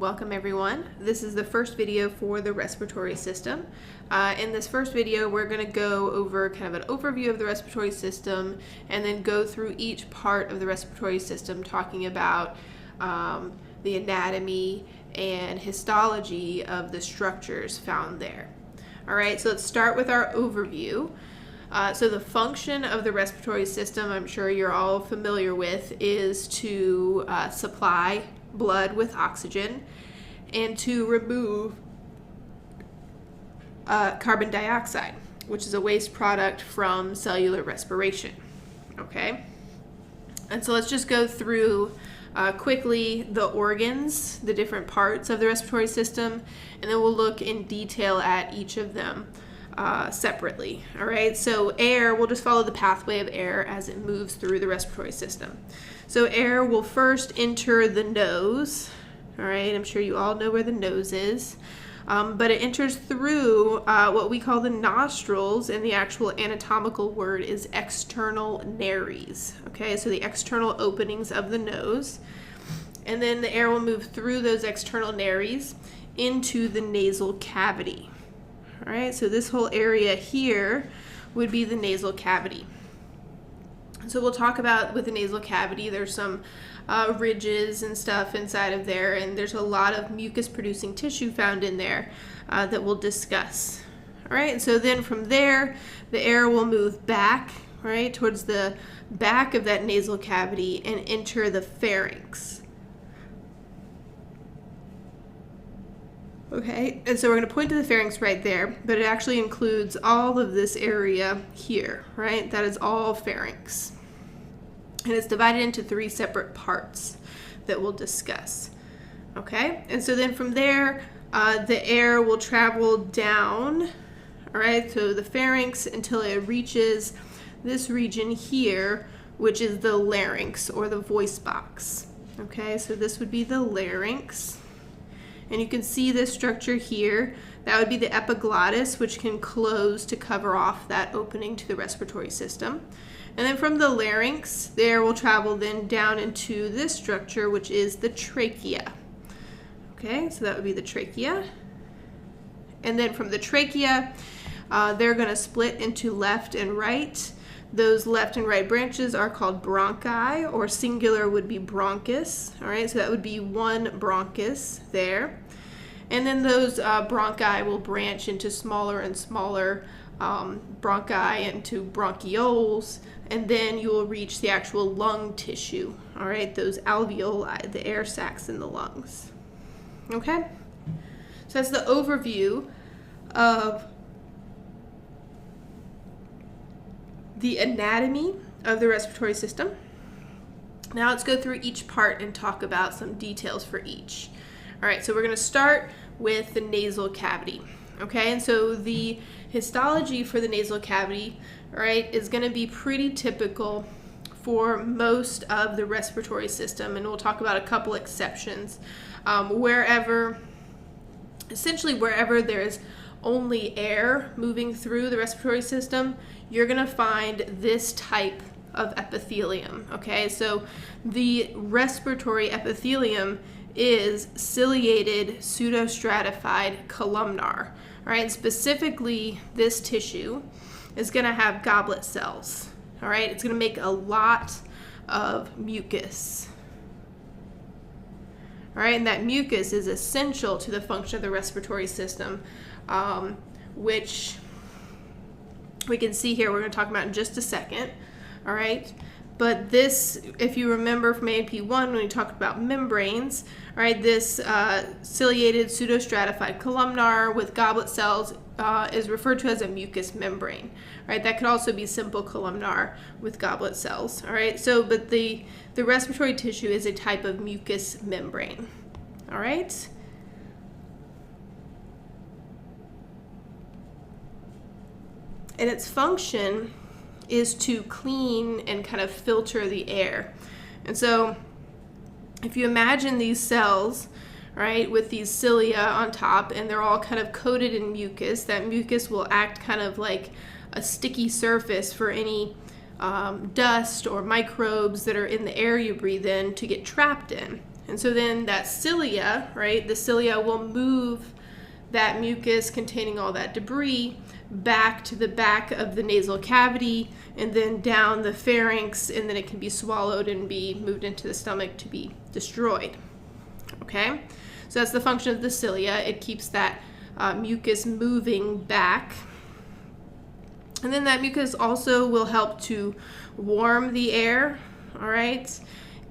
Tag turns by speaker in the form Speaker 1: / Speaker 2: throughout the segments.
Speaker 1: Welcome everyone. This is the first video for the respiratory system. In this first video, we're going to go over kind of an overview of the respiratory system and then go through each part of the respiratory system, talking about the anatomy and histology of the structures found there. All right, so let's start with our overview. So the function of the respiratory system, I'm sure you're all familiar with, is to supply blood with oxygen and to remove carbon dioxide, which is a waste product from cellular respiration. Okay, and so let's just go through quickly the organs, the different parts of the respiratory system, and then we'll look in detail at each of them separately. All right, so air, we'll just follow the pathway of air as it moves through the respiratory system. So air will first enter the nose. All right, I'm sure you all know where the nose is, but it enters through what we call the nostrils, and the actual anatomical word is external nares. Okay, so the external openings of the nose, and then the air will move through those external nares into the nasal cavity. All right, so this whole area here would be the nasal cavity. So we'll talk about with the nasal cavity, there's some ridges and stuff inside of there, and there's a lot of mucus producing tissue found in there that we'll discuss. All right, so then from there, the air will move back, right, towards the back of that nasal cavity and enter the pharynx. Okay, and so we're going to point to the pharynx right there, but it actually includes all of this area here, right? That is all pharynx. And it's divided into three separate parts that we'll discuss. Okay, and so then from there, the air will travel down, all right, so the pharynx until it reaches this region here, which is the larynx or the voice box. Okay, so this would be the larynx. And you can see this structure here. That would be the epiglottis, which can close to cover off that opening to the respiratory system. And then from the larynx, the air will travel then down into this structure, which is the trachea. Okay, so that would be the trachea. And then from the trachea, they're going to split into left and right. Those left and right branches are called bronchi, or singular would be bronchus. All right, so that would be one bronchus there. And then those bronchi will branch into smaller and smaller bronchi into bronchioles, and then you will reach the actual lung tissue. All right, those alveoli, the air sacs in the lungs. Okay, so that's the overview of the anatomy of the respiratory system. Now let's go through each part and talk about some details for each. All right, so we're going to start with the nasal cavity. Okay, and so the histology for the nasal cavity, all right, is going to be pretty typical for most of the respiratory system, and we'll talk about a couple exceptions. Essentially wherever there's only air moving through the respiratory system, you're going to find this type of epithelium. Okay, so the respiratory epithelium is ciliated pseudostratified columnar. All right, and specifically this tissue is going to have goblet cells. All right, it's going to make a lot of mucus. All right, and that mucus is essential to the function of the respiratory system, which we can see here, we're going to talk about in just a second. All right, but this, if you remember from AP1 when we talked about membranes, all right, this ciliated pseudostratified columnar with goblet cells is referred to as a mucous membrane. All right, that could also be simple columnar with goblet cells. All right, so but the respiratory tissue is a type of mucous membrane. All right. And its function is to clean and kind of filter the air. And so if you imagine these cells, right, with these cilia on top, and they're all kind of coated in mucus, that mucus will act kind of like a sticky surface for any dust or microbes that are in the air you breathe in to get trapped in. And so then that cilia, right, the cilia will move that mucus containing all that debris back to the back of the nasal cavity and then down the pharynx, and then it can be swallowed and be moved into the stomach to be destroyed. Okay, so that's the function of the cilia. It keeps that mucus moving back. And then that mucus also will help to warm the air, all right?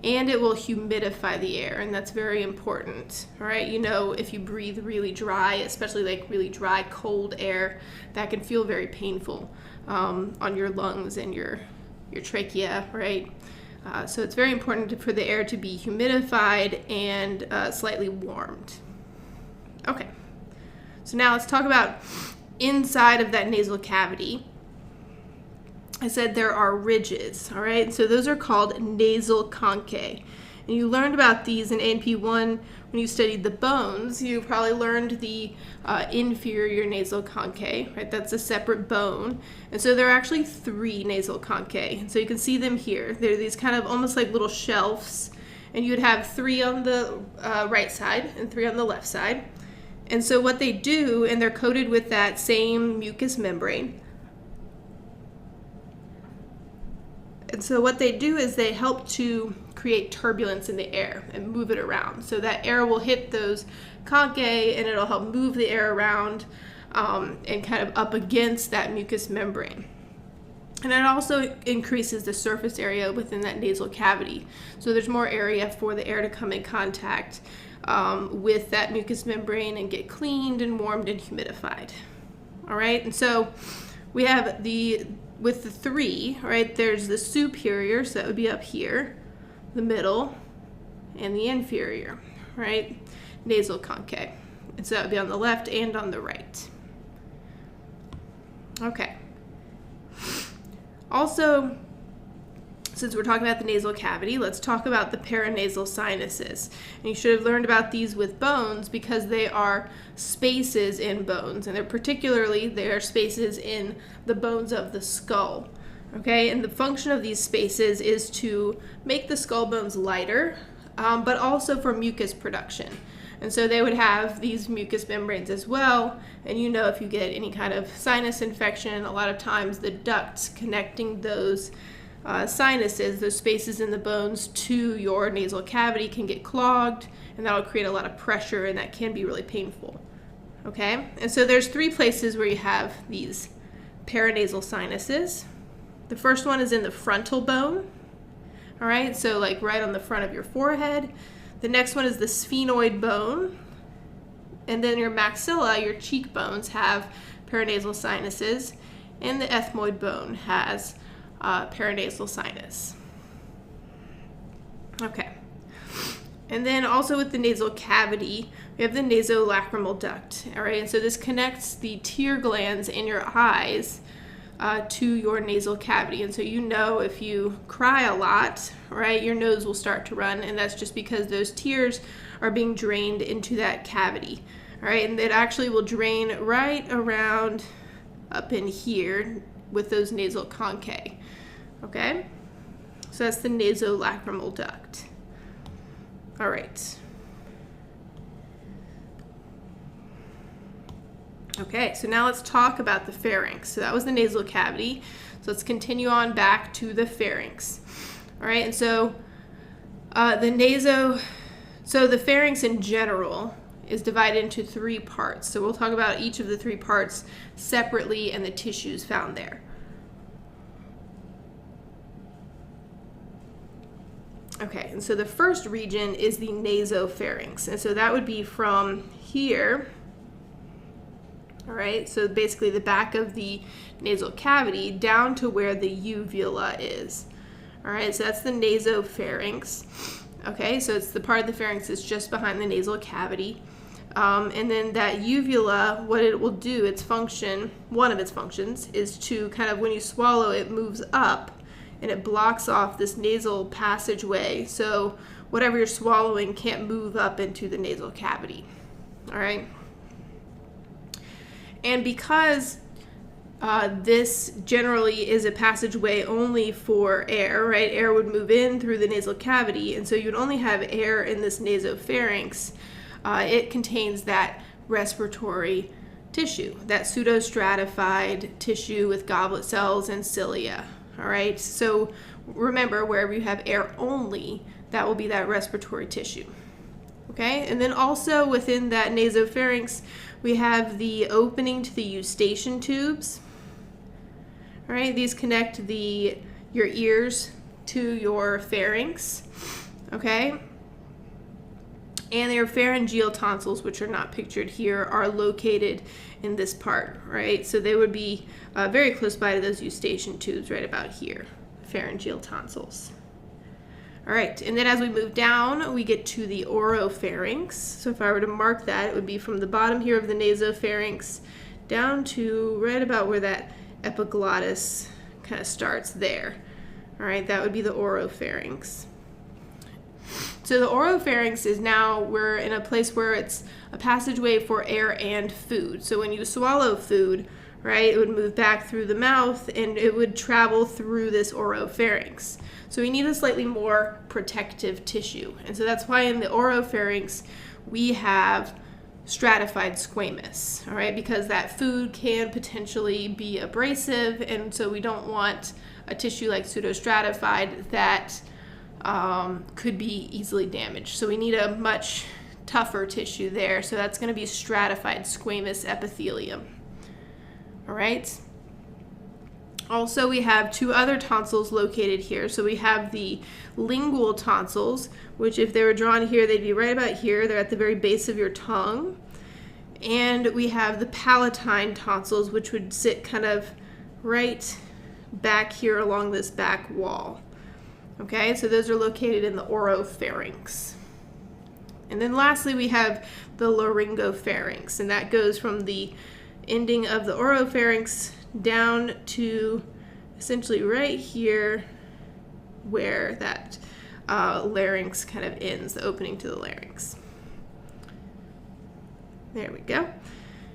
Speaker 1: And it will humidify the air, and that's very important, all right? You know, if you breathe really dry, especially like really dry, cold air, that can feel very painful on your lungs and your trachea, right? So it's very important for the air to be humidified and slightly warmed. Okay, so now let's talk about inside of that nasal cavity. I said there are ridges, all right? So those are called nasal conchae. And you learned about these in A&P 1 when you studied the bones. You probably learned the inferior nasal conchae, right? That's a separate bone. And so there are actually 3 nasal conchae. And so you can see them here. They're these kind of almost like little shelves. And you would have 3 on the right side and 3 on the left side. And so what they do, and they're coated with that same mucous membrane. And so what they do is they help to create turbulence in the air and move it around. So that air will hit those conchae and it'll help move the air around and kind of up against that mucous membrane. And it also increases the surface area within that nasal cavity. So there's more area for the air to come in contact with that mucous membrane and get cleaned and warmed and humidified. All right, and so we have with the 3, right, there's the superior, so that would be up here, the middle, and the inferior, right, nasal conchae. And so that would be on the left and on the right. Okay. Also, since we're talking about the nasal cavity, let's talk about the paranasal sinuses. And you should have learned about these with bones because they are spaces in bones, and they are spaces in the bones of the skull. Okay, and the function of these spaces is to make the skull bones lighter, but also for mucus production. And so they would have these mucous membranes as well. And you know, if you get any kind of sinus infection, a lot of times the ducts connecting those sinuses, those spaces in the bones to your nasal cavity can get clogged, and that'll create a lot of pressure, and that can be really painful. Okay, and so there's 3 places where you have these paranasal sinuses. The first one is in the frontal bone, all right, so like right on the front of your forehead. The next one is the sphenoid bone, and then your maxilla, your cheekbones, have paranasal sinuses, and the ethmoid bone has paranasal sinus. Okay. And then also with the nasal cavity, we have the nasolacrimal duct. All right. And so this connects the tear glands in your eyes to your nasal cavity. And so you know if you cry a lot, right, your nose will start to run, and that's just because those tears are being drained into that cavity. All right. And it actually will drain right around up in here with those nasal conchae. Okay, so that's the nasolacrimal duct. All right. Okay, so now let's talk about the pharynx. So that was the nasal cavity. So let's continue on back to the pharynx. All right, and so the pharynx in general is divided into 3 parts. So we'll talk about each of the 3 parts separately and the tissues found there. Okay, and so the first region is the nasopharynx, and so that would be from here, all right, so basically the back of the nasal cavity down to where the uvula is. All right, so that's the nasopharynx. Okay, so it's the part of the pharynx that's just behind the nasal cavity. And then that uvula, what it will do, its function, one of its functions, is to kind of, when you swallow, it moves up and it blocks off this nasal passageway, so whatever you're swallowing can't move up into the nasal cavity. All right. And because This generally is a passageway only for air, right? Air would move in through the nasal cavity, and so you would only have air in this nasopharynx. It contains that respiratory tissue, that pseudostratified tissue with goblet cells and cilia, all right? So remember, wherever you have air only, that will be that respiratory tissue, okay? And then also within that nasopharynx, we have the opening to the eustachian tubes. All right, these connect your ears to your pharynx, okay? And your pharyngeal tonsils, which are not pictured here, are located in this part, right? So they would be very close by to those eustachian tubes right about here, pharyngeal tonsils. All right, and then as we move down, we get to the oropharynx. So if I were to mark that, it would be from the bottom here of the nasopharynx down to right about where that epiglottis kind of starts there. All right, that would be the oropharynx. So the oropharynx is now, we're in a place where it's a passageway for air and food. So when you swallow food, right, it would move back through the mouth and it would travel through this oropharynx. So we need a slightly more protective tissue. And so that's why in the oropharynx we have stratified squamous, all right, because that food can potentially be abrasive, and so we don't want a tissue like pseudostratified that could be easily damaged. So we need a much tougher tissue there, so that's going to be stratified squamous epithelium, all right? Also, we have two other tonsils located here. So we have the lingual tonsils, which if they were drawn here, they'd be right about here. They're at the very base of your tongue. And we have the palatine tonsils, which would sit kind of right back here along this back wall. Okay, so those are located in the oropharynx. And then lastly, we have the laryngopharynx, and that goes from the ending of the oropharynx down to essentially right here where that larynx kind of ends, the opening to the larynx. There we go.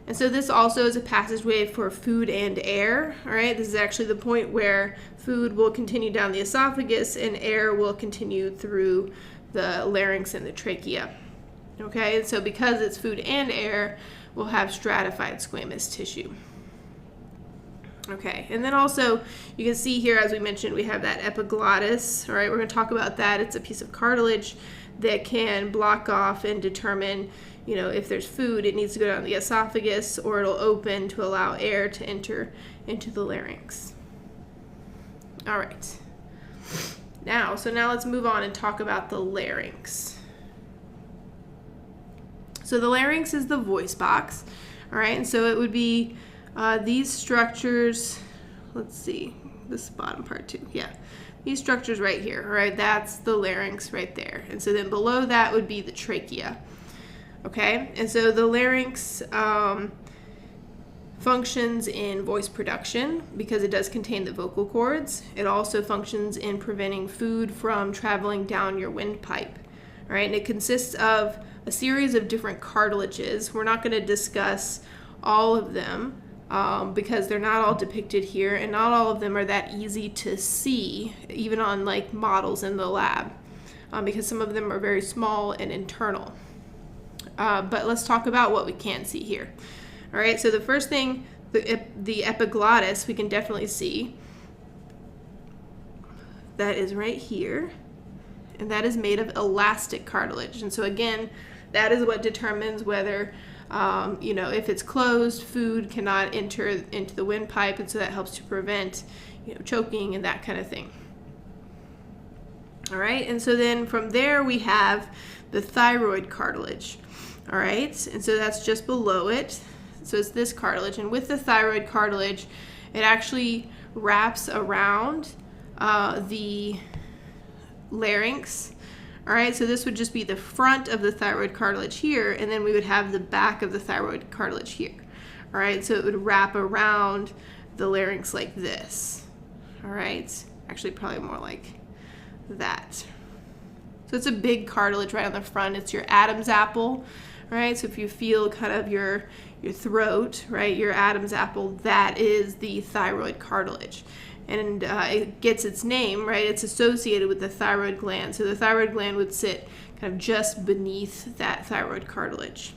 Speaker 1: And so this also is a passageway for food and air, all right? This is actually the point where food will continue down the esophagus and air will continue through the larynx and the trachea, okay? And so because it's food and air, we'll have stratified squamous tissue. Okay, and then also you can see here, as we mentioned, we have that epiglottis. All right, we're going to talk about that. It's a piece of cartilage that can block off and determine, you know, if there's food, it needs to go down the esophagus, or it'll open to allow air to enter into the larynx. All right. Now let's move on and talk about the larynx. So the larynx is the voice box. All right, and so it would be these structures, let's see, this bottom part too, yeah. These structures right here, all right, that's the larynx right there. And so then below that would be the trachea, okay? And so the larynx functions in voice production because it does contain the vocal cords. It also functions in preventing food from traveling down your windpipe, all right? And it consists of a series of different cartilages. We're not going to discuss all of them, because they're not all depicted here, and not all of them are that easy to see, even on like models in the lab, because some of them are very small and internal. But let's talk about what we can see here. All right, so the first thing, the epiglottis, we can definitely see. That is right here, and that is made of elastic cartilage. And so again, that is what determines whether if it's closed, food cannot enter into the windpipe, and so that helps to prevent, choking and that kind of thing. All right, and so then from there we have the thyroid cartilage. All right, and so that's just below it. So it's this cartilage, and with the thyroid cartilage, it actually wraps around the larynx. All right, so this would just be the front of the thyroid cartilage here, and then we would have the back of the thyroid cartilage here. All right, so it would wrap around the larynx like this. All right, actually probably more like that. So it's a big cartilage right on the front. It's your Adam's apple. All right? So if you feel kind of your throat, right, your Adam's apple, that is the thyroid cartilage. And it gets its name, right? It's associated with the thyroid gland. So the thyroid gland would sit kind of just beneath that thyroid cartilage.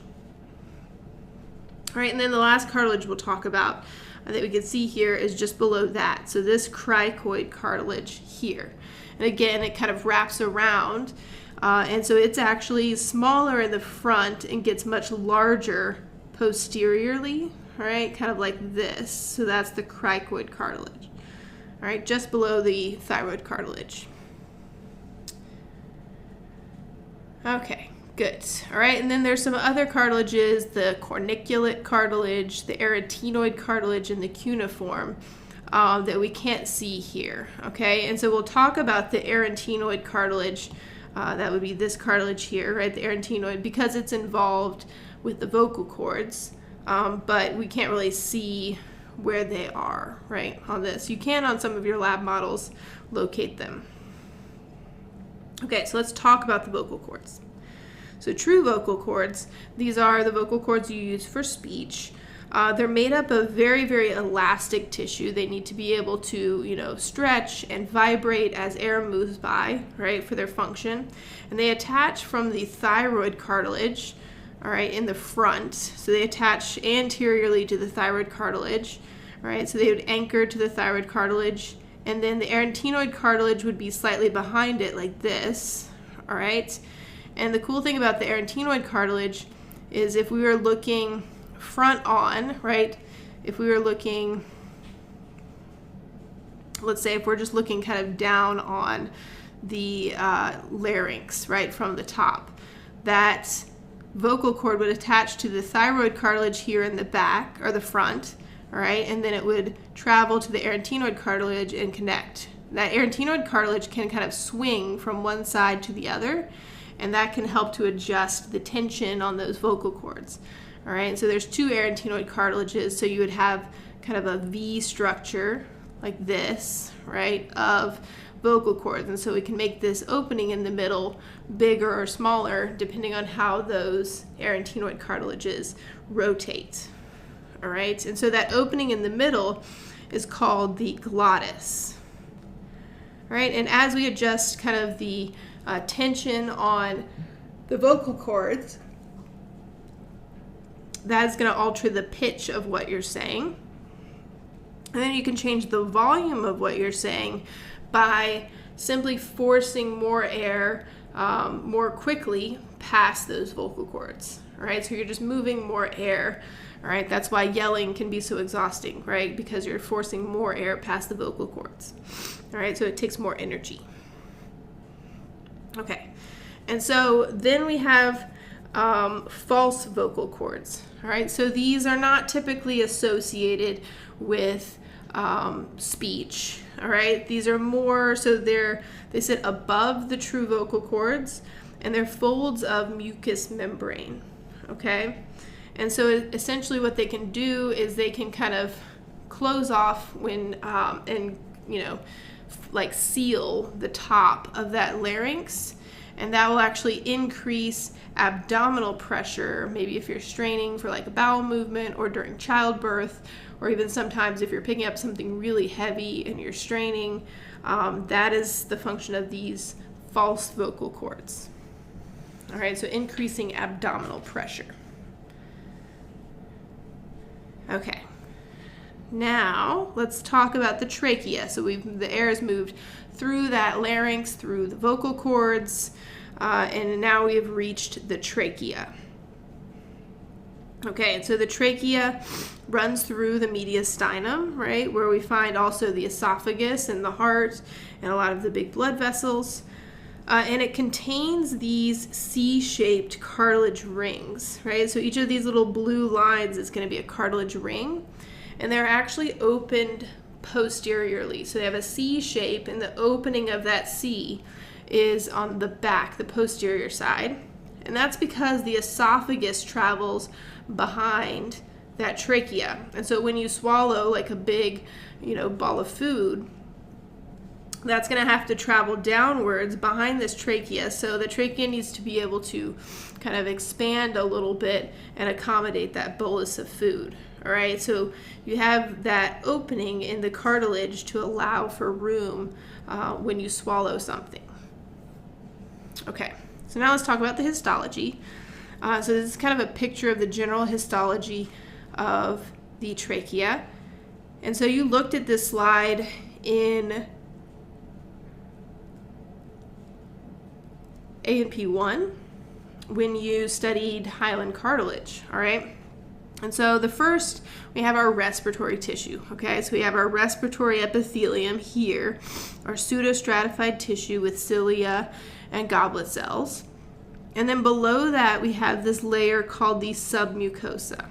Speaker 1: All right, and then the last cartilage we'll talk about that we can see here is just below that. So this cricoid cartilage here. And again, it kind of wraps around. And so it's actually smaller in the front and gets much larger posteriorly, right? Kind of like this. So that's the cricoid cartilage, all right, just below the thyroid cartilage. Okay, good. All right, and then there's some other cartilages, the corniculate cartilage, the arytenoid cartilage, and the cuneiform that we can't see here, okay? And so we'll talk about the arytenoid cartilage. That would be this cartilage here, right, the arytenoid, because it's involved with the vocal cords, but we can't really see where they are, right, on this. You can on some of your lab models locate them. Okay, so let's talk about the vocal cords. So true vocal cords, these are the vocal cords you use for speech. They're made up of very, very elastic tissue. They need to be able to, stretch and vibrate as air moves by, right, for their function. And they attach from the thyroid cartilage, all right, in the front. So they attach anteriorly to the thyroid cartilage, all right, so they would anchor to the thyroid cartilage. And then the arytenoid cartilage would be slightly behind it like this, all right. And the cool thing about the arytenoid cartilage is if we were looking front on, right, if we were looking, let's say if we're just looking kind of down on the larynx, right, from the top, that vocal cord would attach to the thyroid cartilage here in the back or the front, all right, and then it would travel to the arytenoid cartilage and connect. That arytenoid cartilage can kind of swing from one side to the other, and that can help to adjust the tension on those vocal cords. All right, so there's two arytenoid cartilages, so you would have kind of a V structure like this, right, of vocal cords. And so we can make this opening in the middle bigger or smaller depending on how those arytenoid cartilages rotate. All right, and so that opening in the middle is called the glottis. All right, and as we adjust kind of the tension on the vocal cords, that is going to alter the pitch of what you're saying. And then you can change the volume of what you're saying by simply forcing more air more quickly past those vocal cords. All right, so you're just moving more air. All right, that's why yelling can be so exhausting, right? Because you're forcing more air past the vocal cords. All right, so it takes more energy. Okay, and so then we have false vocal cords. All right, so these are not typically associated with speech. All right, these are more, so they sit above the true vocal cords, and they're folds of mucous membrane. Okay, and so essentially what they can do is they can kind of close off when and like seal the top of that larynx, and that will actually increase abdominal pressure, maybe if you're straining for like a bowel movement or during childbirth, or even sometimes if you're picking up something really heavy and you're straining. That is the function of these false vocal cords. All right, so increasing abdominal pressure. Okay, now let's talk about the trachea. So the air has moved through that larynx, through the vocal cords, and now we have reached the trachea. Okay, and so the trachea runs through the mediastinum, right, where we find also the esophagus and the heart and a lot of the big blood vessels. And it contains these C-shaped cartilage rings, right? So each of these little blue lines is going to be a cartilage ring, and they're actually opened posteriorly. So they have a C shape, and the opening of that C is on the back, the posterior side. And that's because the esophagus travels behind that trachea. And so when you swallow like a big, ball of food, that's going to have to travel downwards behind this trachea. So the trachea needs to be able to kind of expand a little bit and accommodate that bolus of food. All right, so you have that opening in the cartilage to allow for room when you swallow something. Okay, so now let's talk about the histology. So this is kind of a picture of the general histology of the trachea. And so you looked at this slide in A&P 1 when you studied hyaline cartilage, all right? And so the first, we have our respiratory tissue, okay? So we have our respiratory epithelium here, our pseudostratified tissue with cilia and goblet cells. And then below that, we have this layer called the submucosa.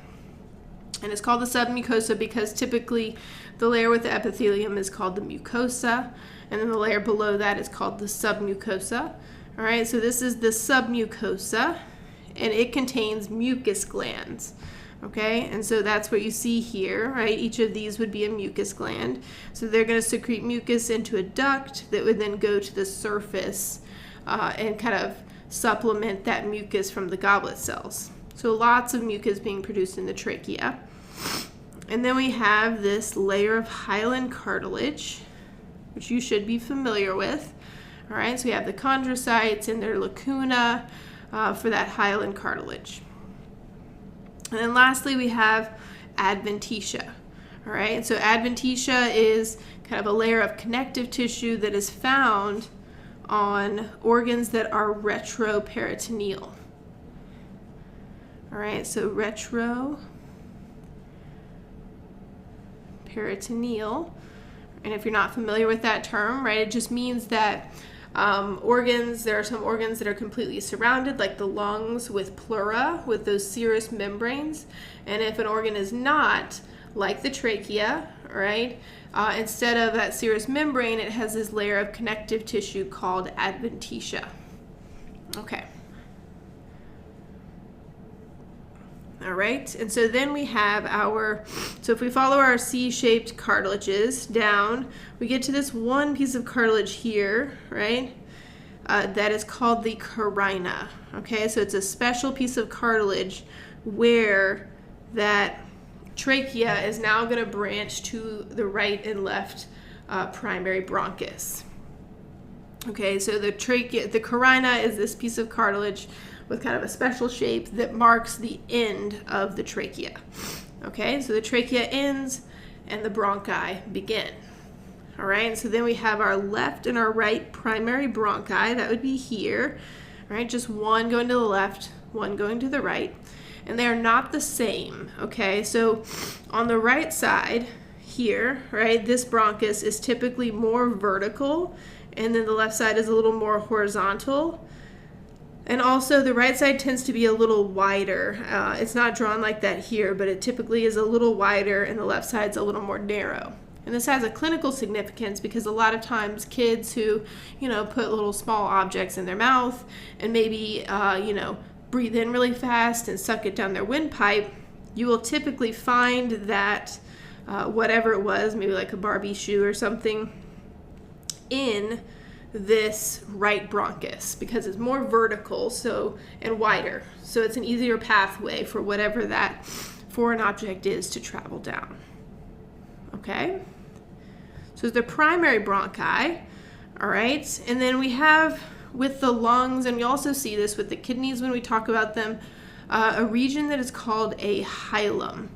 Speaker 1: And it's called the submucosa because typically the layer with the epithelium is called the mucosa, and then the layer below that is called the submucosa. All right, so this is the submucosa, and it contains mucus glands. Okay, and so that's what you see here, right? Each of these would be a mucus gland. So they're going to secrete mucus into a duct that would then go to the surface and kind of supplement that mucus from the goblet cells. So lots of mucus being produced in the trachea. And then we have this layer of hyaline cartilage, which you should be familiar with. All right, so we have the chondrocytes and their lacuna for that hyaline cartilage. And then lastly, we have adventitia. All right, so adventitia is kind of a layer of connective tissue that is found on organs that are retroperitoneal. All right, so retroperitoneal. And if you're not familiar with that term, right, it just means that there are some organs that are completely surrounded, like the lungs with pleura, with those serous membranes. And if an organ is not, like the trachea, right, instead of that serous membrane, it has this layer of connective tissue called adventitia. Okay. All right, and so then we have so if we follow our C-shaped cartilages down, we get to this one piece of cartilage here, right, that is called the carina. Okay, so it's a special piece of cartilage where that trachea is now going to branch to the right and left primary bronchus. Okay, so the carina is this piece of cartilage with kind of a special shape that marks the end of the trachea. Okay, so the trachea ends and the bronchi begin. All right, so then we have our left and our right primary bronchi. That would be here, right? Just one going to the left, one going to the right. And they are not the same, okay? So on the right side here, right, this bronchus is typically more vertical, and then the left side is a little more horizontal. And also the right side tends to be a little wider. It's not drawn like that here, but it typically is a little wider, and the left side's a little more narrow. And this has a clinical significance because a lot of times kids who, put little small objects in their mouth and maybe, breathe in really fast and suck it down their windpipe, you will typically find that whatever it was, maybe like a Barbie shoe or something, in this right bronchus because it's more vertical and wider. So it's an easier pathway for whatever that foreign object is to travel down. Okay? So the primary bronchi, all right? And then we have with the lungs, and we also see this with the kidneys when we talk about them, a region that is called a hilum.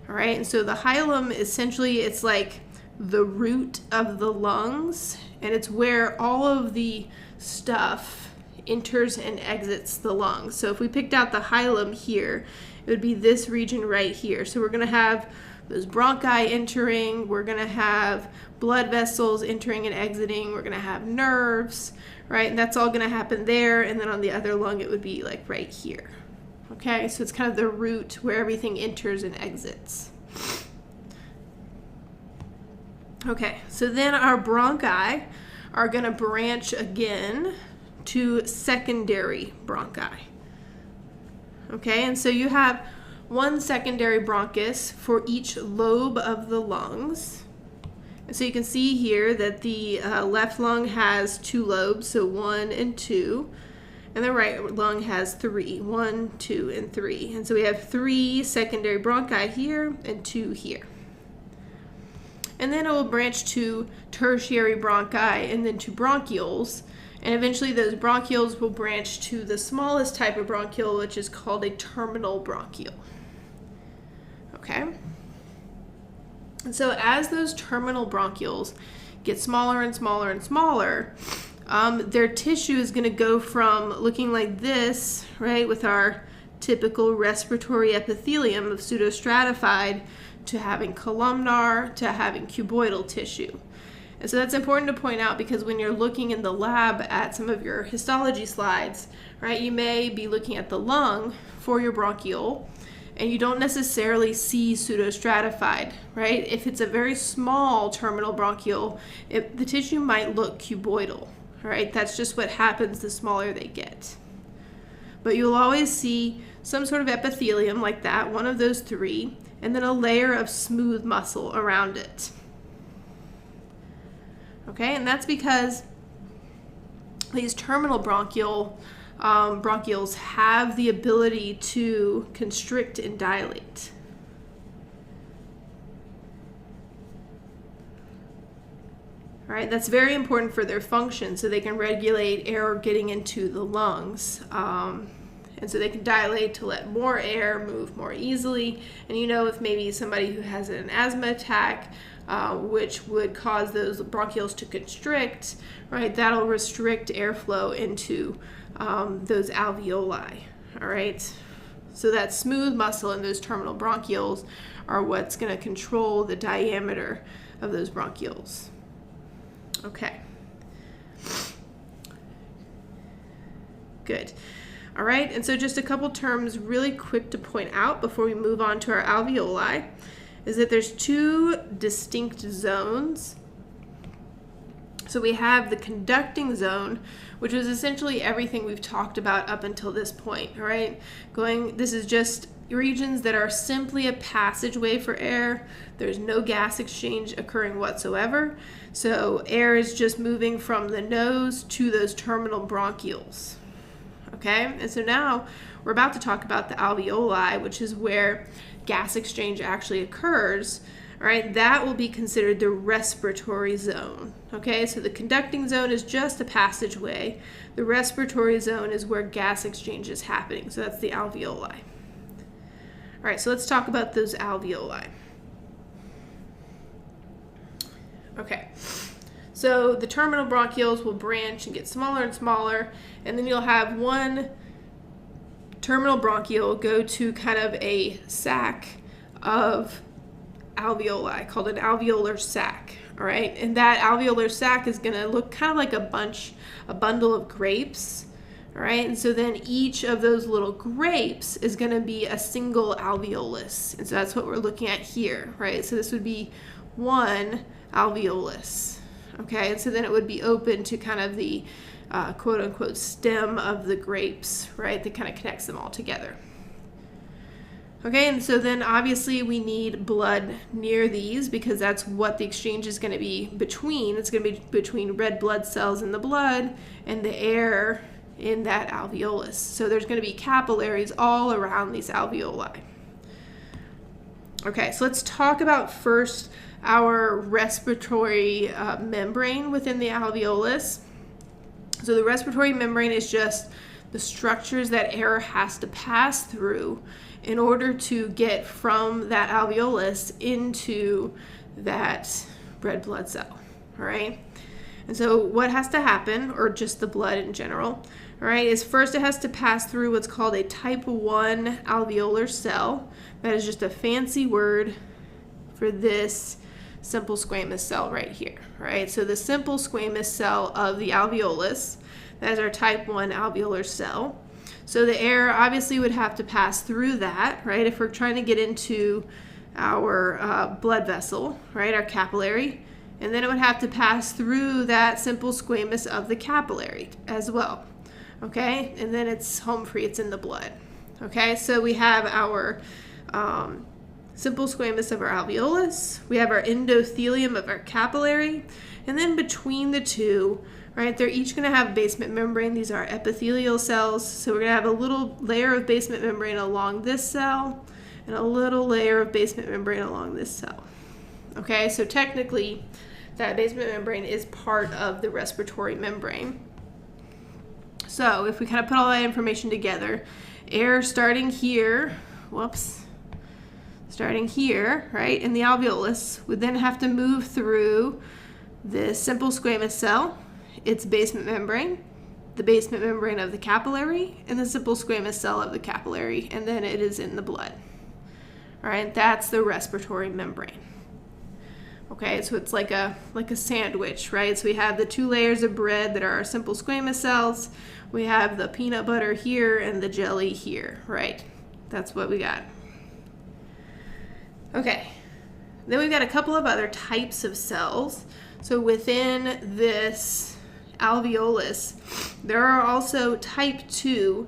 Speaker 1: All right? And so the hilum, essentially, it's like the root of the lungs, and it's where all of the stuff enters and exits the lungs. So if we picked out the hilum here, it would be this region right here. So we're going to have those bronchi entering, we're going to have blood vessels entering and exiting, we're going to have nerves, right? And that's all going to happen there, and then on the other lung it would be like right here. Okay, so it's kind of the root where everything enters and exits. Okay, so then our bronchi are going to branch again to secondary bronchi. Okay, and so you have one secondary bronchus for each lobe of the lungs, So you can see here that the left lung has 2 lobes, so 1 and 2, and the right lung has 3, 1, 2, and 3. And so we have 3 secondary bronchi here and 2 here. And then it will branch to tertiary bronchi and then to bronchioles. And eventually those bronchioles will branch to the smallest type of bronchiole, which is called a terminal bronchiole. Okay? And so as those terminal bronchioles get smaller and smaller and smaller, their tissue is going to go from looking like this, right, with our typical respiratory epithelium of pseudostratified, to having columnar, to having cuboidal tissue. And so that's important to point out, because when you're looking in the lab at some of your histology slides, right, you may be looking at the lung for your bronchiole, and you don't necessarily see pseudostratified, right? If it's a very small terminal bronchiole, the tissue might look cuboidal, right? That's just what happens the smaller they get. But you'll always see some sort of epithelium like that, one of those 3, and then a layer of smooth muscle around it. Okay, and that's because these terminal bronchioles have the ability to constrict and dilate. All right, that's very important for their function, so they can regulate air getting into the lungs. And so they can dilate to let more air move more easily. And you know, if maybe somebody who has an asthma attack, which would cause those bronchioles to constrict, right, that'll restrict airflow into those alveoli. All right, so that smooth muscle in those terminal bronchioles are what's going to control the diameter of those bronchioles. Okay. Good. All right, and so just a couple terms really quick to point out before we move on to our alveoli is that there's 2 distinct zones. So we have the conducting zone, which is essentially everything we've talked about up until this point, all right? This is just regions that are simply a passageway for air. There's no gas exchange occurring whatsoever. So air is just moving from the nose to those terminal bronchioles. Okay, and so now we're about to talk about the alveoli, which is where gas exchange actually occurs. All right, that will be considered the respiratory zone. Okay, so the conducting zone is just a passageway. The respiratory zone is where gas exchange is happening. So that's the alveoli. All right, so let's talk about those alveoli. Okay. So the terminal bronchioles will branch and get smaller and smaller, and then you'll have one terminal bronchiole go to kind of a sac of alveoli called an alveolar sac, all right? And that alveolar sac is going to look kind of like a bundle of grapes, all right? And so then each of those little grapes is going to be a single alveolus, and so that's what we're looking at here, right? So this would be one alveolus. Okay, and so then it would be open to kind of the quote-unquote stem of the grapes, right, that kind of connects them all together. Okay, and so then obviously we need blood near these because that's what the exchange is going to be between. It's going to be between red blood cells in the blood and the air in that alveolus. So there's going to be capillaries all around these alveoli. Okay, so let's talk about first our respiratory membrane within the alveolus. So the respiratory membrane is just the structures that air has to pass through in order to get from that alveolus into that red blood cell, all right? And so what has to happen, or just the blood in general, all right, is first it has to pass through what's called a type 1 alveolar cell. That is just a fancy word for this simple squamous cell right here, right? So the simple squamous cell of the alveolus, that is our type 1 alveolar cell. So the air obviously would have to pass through that, right? If we're trying to get into our blood vessel, right, our capillary, and then it would have to pass through that simple squamous of the capillary as well, okay? And then it's home free, it's in the blood, okay? So we have our simple squamous of our alveolus, we have our endothelium of our capillary, and then between the two, right, they're each going to have basement membrane. These are epithelial cells, so we're going to have a little layer of basement membrane along this cell and a little layer of basement membrane along this cell. Okay, so technically that basement membrane is part of the respiratory membrane. So if we kind of put all that information together, air starting here, starting here, right, in the alveolus, would then have to move through this simple squamous cell, its basement membrane, the basement membrane of the capillary, and the simple squamous cell of the capillary, and then it is in the blood. All right, that's the respiratory membrane. Okay, so it's like a sandwich, right? So we have the two layers of bread that are our simple squamous cells. We have the peanut butter here and the jelly here, right? That's what we got. Okay, then we've got a couple of other types of cells. So within this alveolus, there are also type 2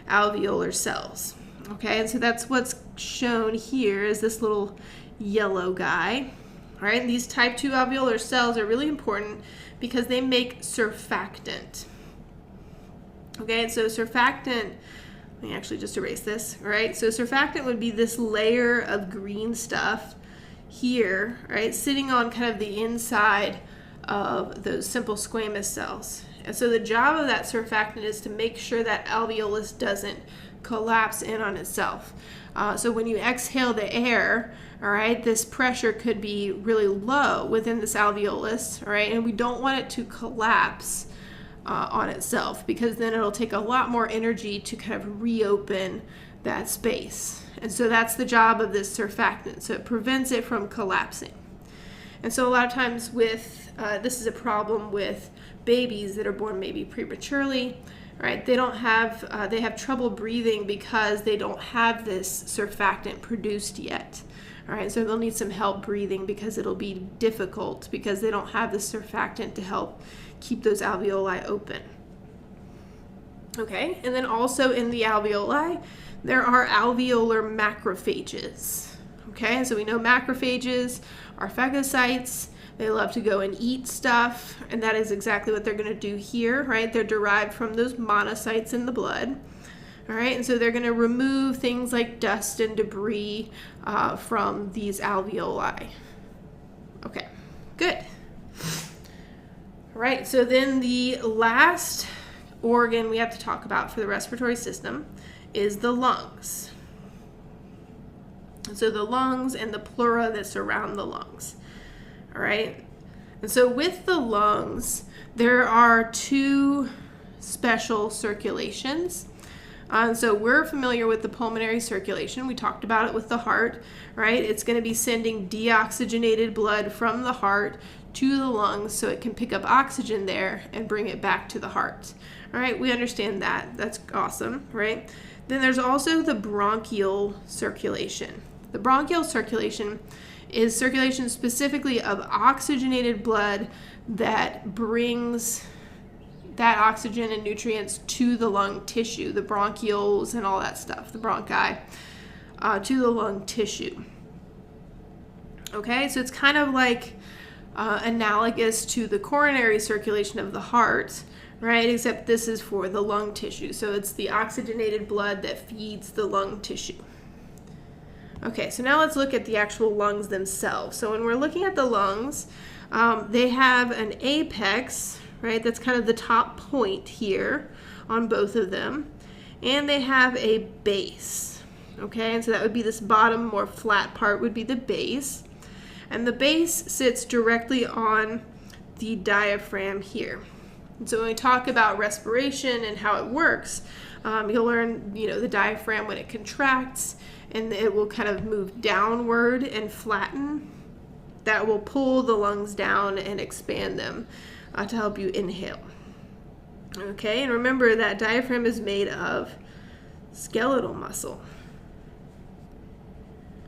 Speaker 1: alveolar cells. Okay, and so that's what's shown here is this little yellow guy. All right, and these type 2 alveolar cells are really important because they make surfactant. Okay, and so surfactant, let me actually just erase this, all right? So surfactant would be this layer of green stuff here, right, sitting on kind of the inside of those simple squamous cells. And so the job of that surfactant is to make sure that alveolus doesn't collapse in on itself. So when you exhale the air, all right, this pressure could be really low within this alveolus, all right, and we don't want it to collapse on itself because then it'll take a lot more energy to kind of reopen that space. And so that's the job of this surfactant. So it prevents it from collapsing. And so a lot of times with, this is a problem with babies that are born maybe prematurely, right? They have trouble breathing because they don't have this surfactant produced yet. All right, so they'll need some help breathing because it'll be difficult because they don't have the surfactant to help keep those alveoli open. Okay, and then also in the alveoli, there are alveolar macrophages. Okay, so we know macrophages are phagocytes. They love to go and eat stuff, and that is exactly what they're going to do here, right? They're derived from those monocytes in the blood. All right, and so they're going to remove things like dust and debris from these alveoli. Okay, good. All right, so then the last organ we have to talk about for the respiratory system is the lungs. So the lungs and the pleura that surround the lungs. All right, and so with the lungs, there are two special circulations. So we're familiar with the pulmonary circulation. We talked about it with the heart, right? It's going to be sending deoxygenated blood from the heart to the lungs so it can pick up oxygen there and bring it back to the heart. All right, we understand that. That's awesome, right? Then there's also the bronchial circulation. The bronchial circulation is circulation specifically of oxygenated blood that brings that oxygen and nutrients to the lung tissue, the bronchioles and all that stuff, the bronchi, to the lung tissue. Okay, so it's kind of like analogous to the coronary circulation of the heart, right? Except this is for the lung tissue. So it's the oxygenated blood that feeds the lung tissue. Okay, so now let's look at the actual lungs themselves. So when we're looking at the lungs, they have an apex, right? That's kind of the top point here on both of them. And they have a base, okay? And so that would be this bottom, more flat part would be the base. And the base sits directly on the diaphragm here. And so when we talk about respiration and how it works, you'll learn, the diaphragm when it contracts and it will kind of move downward and flatten. That will pull the lungs down and expand them to help you inhale. Okay, and remember that diaphragm is made of skeletal muscle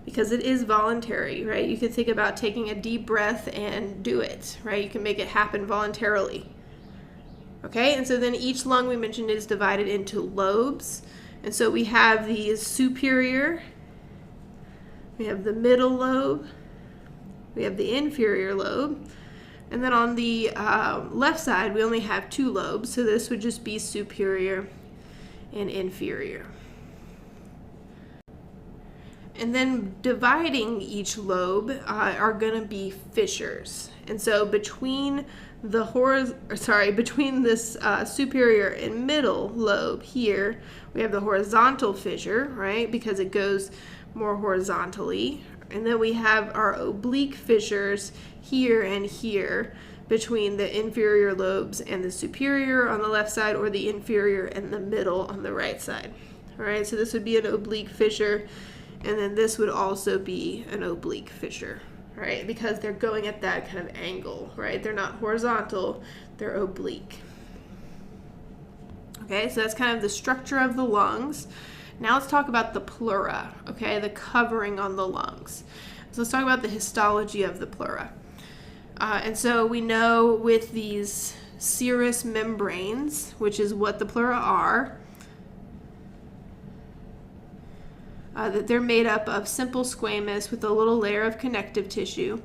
Speaker 1: because it is voluntary, right? You can think about taking a deep breath and do it, right? You can make it happen voluntarily. Okay, and so then each lung we mentioned is divided into lobes. And so we have these superior we have the middle lobe, we have the inferior lobe, and then on the left side we only have 2 lobes, so this would just be superior and inferior. And then dividing each lobe are going to be fissures. And so between the between this superior and middle lobe here, we have the horizontal fissure, right? Because it goes more horizontally. And then we have our oblique fissures here and here between the inferior lobes and the superior on the left side, or the inferior and the middle on the right side. All right, so this would be an oblique fissure. And then this would also be an oblique fissure, right? Because they're going at that kind of angle, right? They're not horizontal, they're oblique. Okay, so that's kind of the structure of the lungs. Now let's talk about the pleura, okay? The covering on the lungs. So let's talk about the histology of the pleura. And so we know with these serous membranes, which is what the pleura are, that they're made up of simple squamous with a little layer of connective tissue.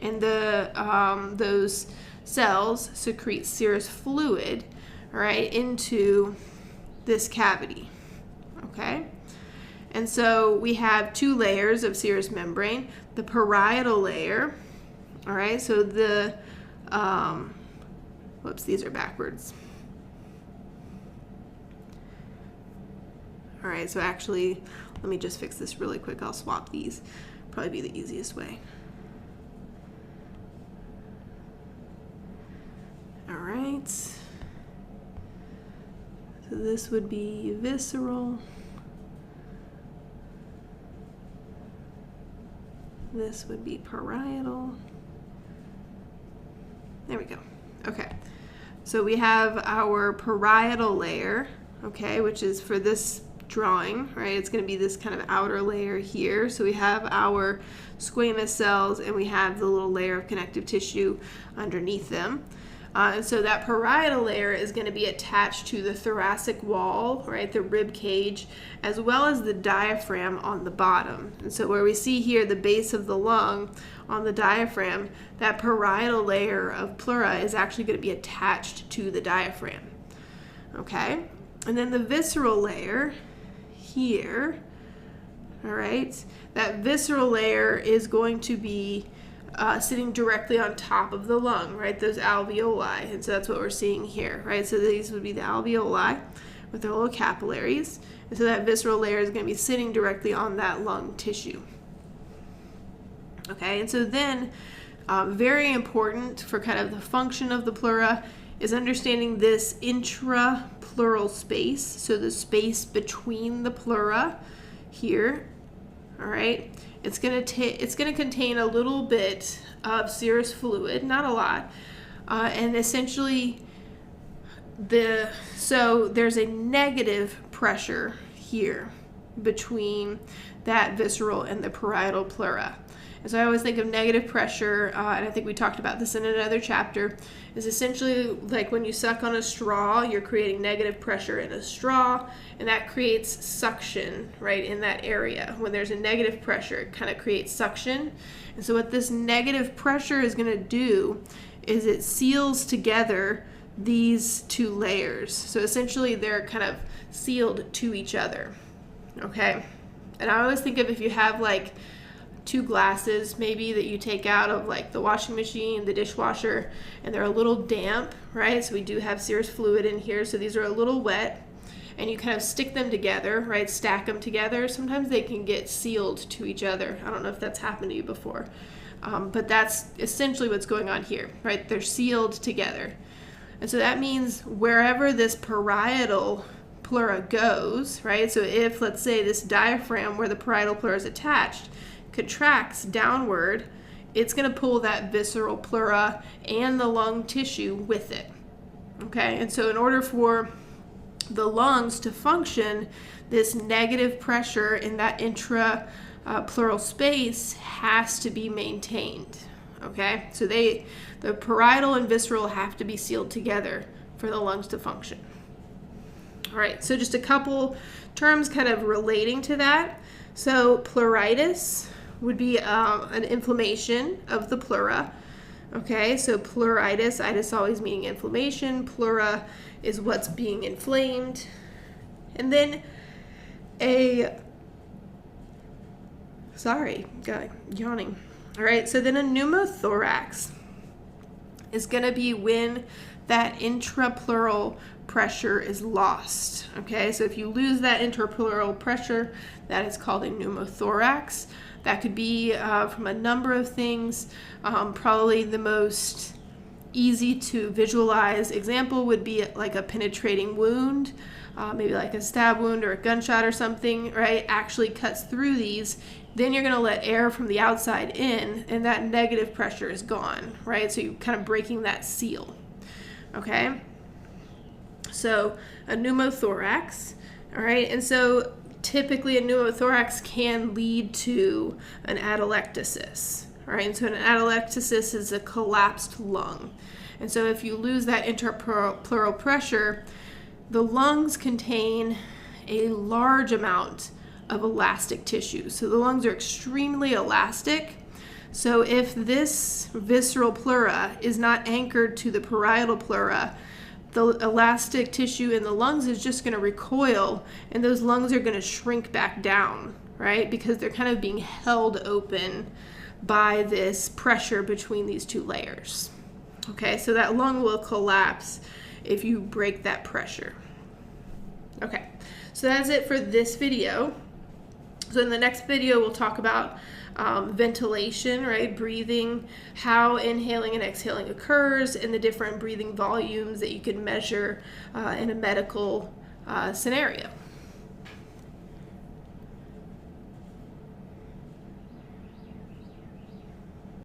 Speaker 1: And those cells secrete serous fluid, right, into this cavity, okay? And so we have 2 layers of serous membrane. The parietal layer, all right, so the, whoops, these are backwards. All right, so actually, let me just fix this really quick. I'll swap these. Probably be the easiest way. All right. So this would be visceral. This would be parietal. There we go. Okay. So we have our parietal layer, okay, which is for this drawing, right? It's going to be this kind of outer layer here. So we have our squamous cells and we have the little layer of connective tissue underneath them. And so that parietal layer is going to be attached to the thoracic wall, right, the rib cage, as well as the diaphragm on the bottom. And so where we see here the base of the lung on the diaphragm, that parietal layer of pleura is actually going to be attached to the diaphragm. Okay? And then the visceral layer here, all right, that visceral layer is going to be sitting directly on top of the lung, right, those alveoli, and so that's what we're seeing here, right, so these would be the alveoli with their little capillaries, and so that visceral layer is going to be sitting directly on that lung tissue. Okay, and so then very important for kind of the function of the pleura is understanding this intrapleural space, so the space between the pleura here, all right, it's going to contain a little bit of serous fluid, not a lot, and essentially so there's a negative pressure here between that visceral and the parietal pleura. And so I always think of negative pressure, and I think we talked about this in another chapter, is essentially like when you suck on a straw, you're creating negative pressure in a straw, and that creates suction, right, in that area. When there's a negative pressure, it kind of creates suction. And so what this negative pressure is going to do is it seals together these 2 layers. So essentially they're kind of sealed to each other, okay? And I always think of if you have like 2 glasses maybe that you take out of like the washing machine, the dishwasher, and they're a little damp, right? So we do have serous fluid in here, so these are a little wet, and you kind of stick them together, right? Stack them together. Sometimes they can get sealed to each other. I don't know if that's happened to you before, but that's essentially what's going on here, right? They're sealed together. And so that means wherever this parietal pleura goes, right? So if, let's say, this diaphragm where the parietal pleura is attached contracts downward, it's going to pull that visceral pleura and the lung tissue with it. Okay, and so in order for the lungs to function, this negative pressure in that intrapleural space has to be maintained. Okay, so the parietal and visceral have to be sealed together for the lungs to function. All right, so just a couple terms kind of relating to that. So pleuritis would be an inflammation of the pleura. Okay, so pleuritis, itis always meaning inflammation, pleura is what's being inflamed. And then yawning. All right, so then a pneumothorax is going to be when that intrapleural pressure is lost. Okay, so if you lose that intrapleural pressure, that is called a pneumothorax. That could be from a number of things. Probably the most easy to visualize example would be like a penetrating wound, maybe like a stab wound or a gunshot or something, right? Actually cuts through these. Then you're going to let air from the outside in, and that negative pressure is gone, right? So you're kind of breaking that seal. Okay? So a pneumothorax, all right? And so typically a pneumothorax can lead to an atelectasis, all right? And so an atelectasis is a collapsed lung. And so if you lose that intrapleural pressure, the lungs contain a large amount of elastic tissue. So the lungs are extremely elastic. So if this visceral pleura is not anchored to the parietal pleura, the elastic tissue in the lungs is just going to recoil, and those lungs are going to shrink back down, right? Because they're kind of being held open by this pressure between these two layers. Okay, so that lung will collapse if you break that pressure. Okay, so that's it for this video. So in the next video, we'll talk about ventilation, right? Breathing, how inhaling and exhaling occurs, and the different breathing volumes that you can measure in a medical scenario.